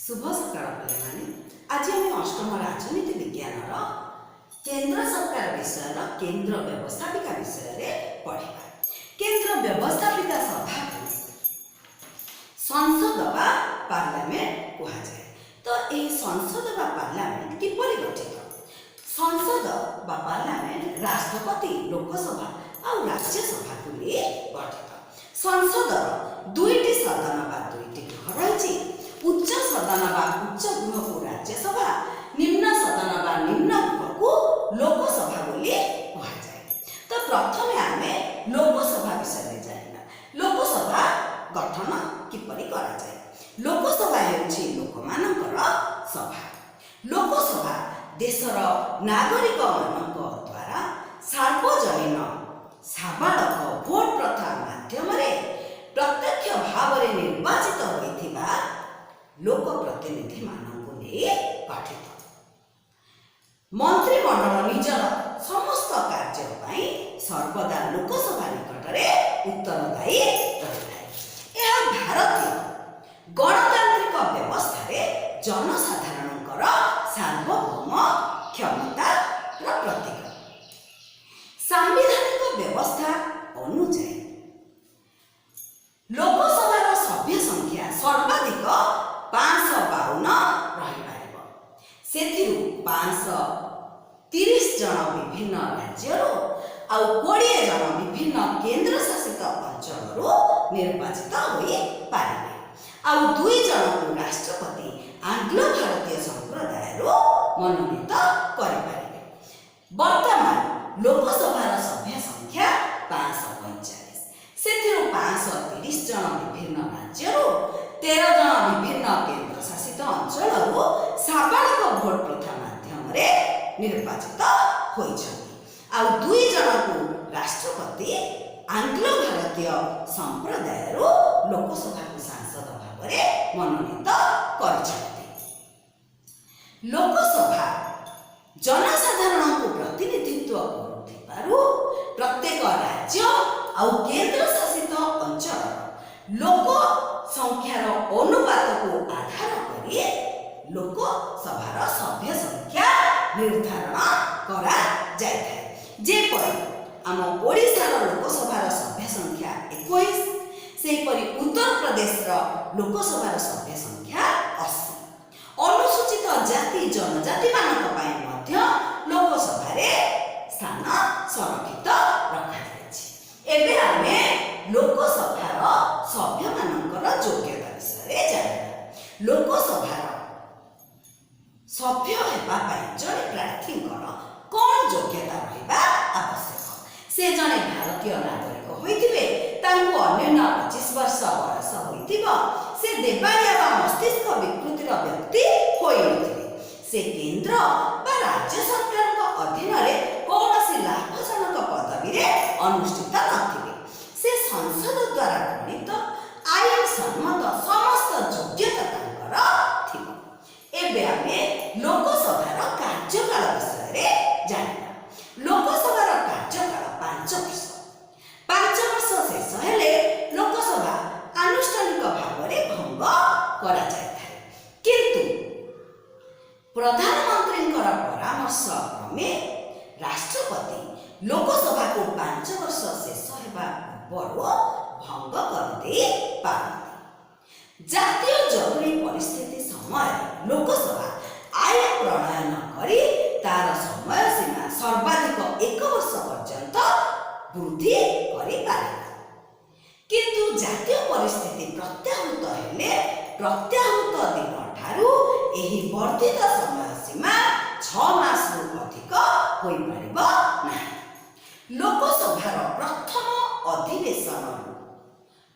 शुभ सकाळ पिलाମାନେ आज आम अष्टम राजनीति विज्ञान केंद्र सरकार विषय केंद्र व्यवस्थापिका विषय पढ़ा। केंद्र व्यवस्थापिका सभा को संसद बा पार्लियामेंट कहा जाए। तो यह संसद बा पार्लियामेंट किपरि गठित? संसद बा पार्लियामेंट राष्ट्रपति लोकसभा और राज्यसभा को लिए गठित। संसद दुईटी सदन बा दुईटी गृह रही। उच्च सदन बा उच्च गृह को राज्यसभा, निम्न सदन बा निम्न गृह को लोकसभा बोली कहा जाए। तो प्रथम आमे लोकसभा विषय जानिबा। लोकसभा गठन किपरि करा जाए? लोकसभा हेउछि लोकमानकर सभा। लोकसभा देशर नागरिक मानक द्वारा सार्वजनीन साबालक भोट प्रथा माध्यम प्रत्यक्ष भाव में निर्वाचित होइथिबा लोक प्रतिनिधि मानक गठित। मंत्रिमंडल निजर समस्त कार्य पाई सर्वदा लोकसभा निकट में उत्तरदायी रही। यह भारतीय गणतांत्रिक व्यवस्था रे जनसाधारणकर सार्वभौम क्षमता प्रतीक। सांविधानिक व्यवस्था अनुसार लोकसभा सभ्य संख्या सर्वाधिक 552 रहीपर। सेथिरु 530 जन विभिन्न राज्यरू आउ 20 जन विभिन्न केंद्र शासित अंचलरू निर्वाचित होई पारिबे। आउ 2 जन को राष्ट्रपति आंग्लो भारतीय संप्रदायरू मनोनीत करि पारिबे। वर्तमान लोकसभार सभ्य संख्या 545। सेथिरु 530 जन विभिन्न राज्यरू 13 जन विभिन्न केंद्र शासित अंचलरू साबालक भोट प्रथा माध्यम निर्वाचित होइछन्ति। आउ 2 जन को राष्ट्रपति आंग्लो भारतीय संप्रदायरू लोकसभा को सांसद भाव में मनोनीत करिछन्ति। लोकसभा जनसाधारण को प्रतिनिधित्व करुथिबारु प्रत्येक राज्य आउ केंद्र शासित अंचल लोक संख्यार अनुपात को आधार करी लोकसभार सभ्य संख्या निर्धारण करा जायଥାଏ। जेपरि आम ओडिशार लोकसभार सभ्य संख्या 21, सेपरि उत्तर प्रदेश लोकसभार सभ्य संख्या 80। अनुसूचित जाति जनजाति मानक पई मध्य लोकसभा रे स्थान संरक्षित रखा जायछि। एबे आमे लोकसभार सभ्य मानकर योग्यता विषय जानिबा। लोकसभार सभ्य हेबा पई जने प्रार्थीकर कोन योग्यता रहिबा आवश्यक? से जने भारतीय नागरिक होइथिबे, तांको अन्य 25 वर्ष बयस होइथिबो, से देवालिया बा मस्तिष्क विकृतिर व्यक्ति होइनथिबे, से केंद्र बा राज्य सरकार अधीन रे कौनसी लाभजनक पदवी रे अनुष्ठित नथिबे, से संसद द्वारा गणित आईन सम्मत समस्त योग्यता तांकर थिबो। एबे आमे लोकसभार कार्यकाल विषय जानिबा। लोकसभार कार्यकाल 5 वर्ष। 5 वर्ष शेष हेले लोकसभा आनुष्ठानिक भाव में भंग करा जायଥାଏ। किंतु प्रधानमंत्री परामर्श क्रमे राष्ट्रपति लोकसभा को 5 वर्ष शेष हेबा पूर्व भंग करदे पारନ୍ତି। जातीय जरूरी परिस्थिति समय लोकसभा आईन प्रणयन करी तार समय सीमा सर्वाधिक 1 वर्ष पर्यंत वृद्धि करि पारे। किंतु जातीय परिस्थिति प्रत्याहृत हेले प्रत्याहृत दिन ठारू एही वर्धित समय सीमा 6 मास रु अधिक होई परिबो नाही। लोकसभार प्रथम अधिवेशन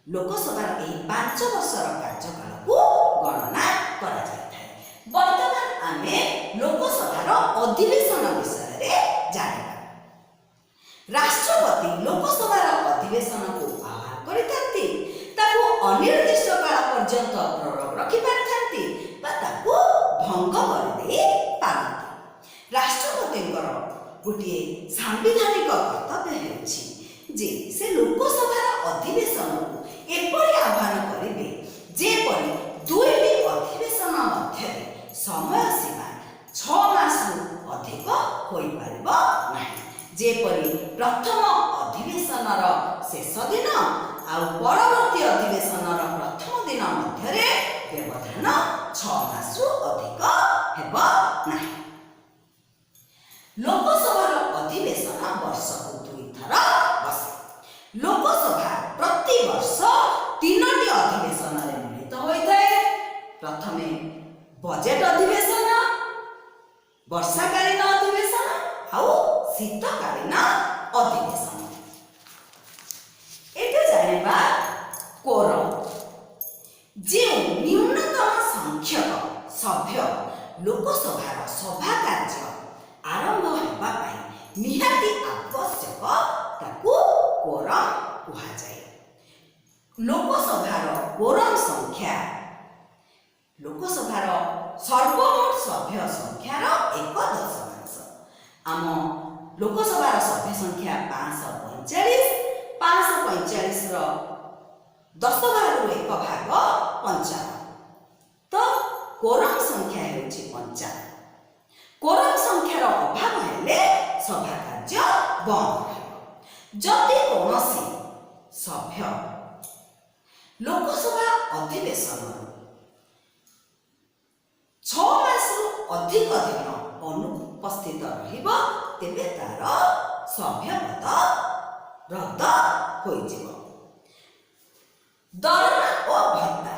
लोकसभार एही 5 वर्षर कार्यकाल को गणना करा जायଥାଏ। वर्तमान आमे लोकसभार अधिवेशन विषय जानिबा। राष्ट्रपति लोकसभार अधिवेशन को आह्वान करिथांती, ताको अनिर्दिष्ट काल पर्यंत प्ररोग रखि पारथांती बा ताको भंग करदे पारନ୍ତି। राष्ट्रपतिଙ୍କର गोटे सांविधानिक कर्तव्य हेउछि जे से लोकसभार अधिवेशन को एपरि आह्वान करिवे जेपरि दुईटी अधिवेशन ସମୟ ସୀମା 6 ମାସରୁ ଅଧିକ ହୋଇପାରିବ ନାହିଁ। ଯେପରି ପ୍ରଥମ ଅଧିବେଶନର ଶେଷ ଦିନ ଆଉ ପରବର୍ତ୍ତୀ ଅଧିବେଶନର ପ୍ରଥମ ଦିନ ମଧ୍ୟରେ ବ୍ୟବଧାନ 6 ମାସରୁ ଅଧିକ ହେବ ନାହିଁ। ଲୋକସଭାର ଅଧିବେଶନ ବର୍ଷକୁ 2 ଥର ବସେ। ଲୋକସଭା ପ୍ରତିବର୍ଷ 3ଟି ଅଧିବେଶନରେ ମିଳିତ ହୋଇଥାଏ। ପ୍ରଥମେ ବଜେଟ୍ ଅଧିବେଶନ, ବର୍ଷାକାଳୀନ ଅଧିବେଶନ ଆଉ ଶୀତକାଳୀନ ଅଧିବେଶନ। ଏଠି ଜାଣିବା କୋରମ୍। ଯେଉଁ ନ୍ୟୁନତମ ସଂଖ୍ୟକ ସଭ୍ୟ ଲୋକସଭାର ସଭା କାର୍ଯ୍ୟ ଆରମ୍ଭ ହେବା ପାଇଁ ନିହାତି ଆବଶ୍ୟକ ତାକୁ କୋରମ୍ କୁହାଯାଏ। ଲୋକସଭାର କୋରମ୍ ସଂଖ୍ୟା ଲୋକସଭାର ସର୍ବମୋଟ ସଭ୍ୟ ସଂଖ୍ୟାର 1/10। ଆମ ଲୋକସଭାର ସଭ୍ୟ ସଂଖ୍ୟା 545। 545ର 10 ଭାଗରୁ 1 ଭାଗ 55। ତ କୋରମ୍ ସଂଖ୍ୟା ହେଉଛି 55। କୋରମ୍ ସଂଖ୍ୟାର ଅଭାବ ହେଲେ ସଭା କାର୍ଯ୍ୟ ବନ୍ଦ ରହିବ। ଯଦି କୌଣସି ସଭ୍ୟ ଲୋକସଭା ଅଧିବେଶନରୁ 6 ମାସରୁ ଅଧିକ ଦିନ ଅନୁପସ୍ଥିତ ରହିବ, ତେବେ ତାର ସଭ୍ୟପଦ ରଦ୍ଦ ହୋଇଯିବ। ଦରମା ଓ ଭତ୍ତା।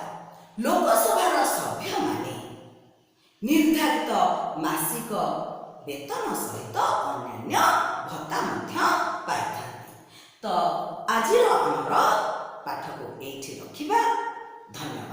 ଲୋକସଭାର ସଭ୍ୟମାନେ ନିର୍ଦ୍ଧାରିତ ମାସିକ ବେତନ ସହିତ ଅନ୍ୟାନ୍ୟ ଭତ୍ତା ମଧ୍ୟ ପାଇଥାନ୍ତି। ତ ଆଜିର ଆମର ପାଠକୁ ଏଇଠି ରଖିବା। ଧନ୍ୟବାଦ।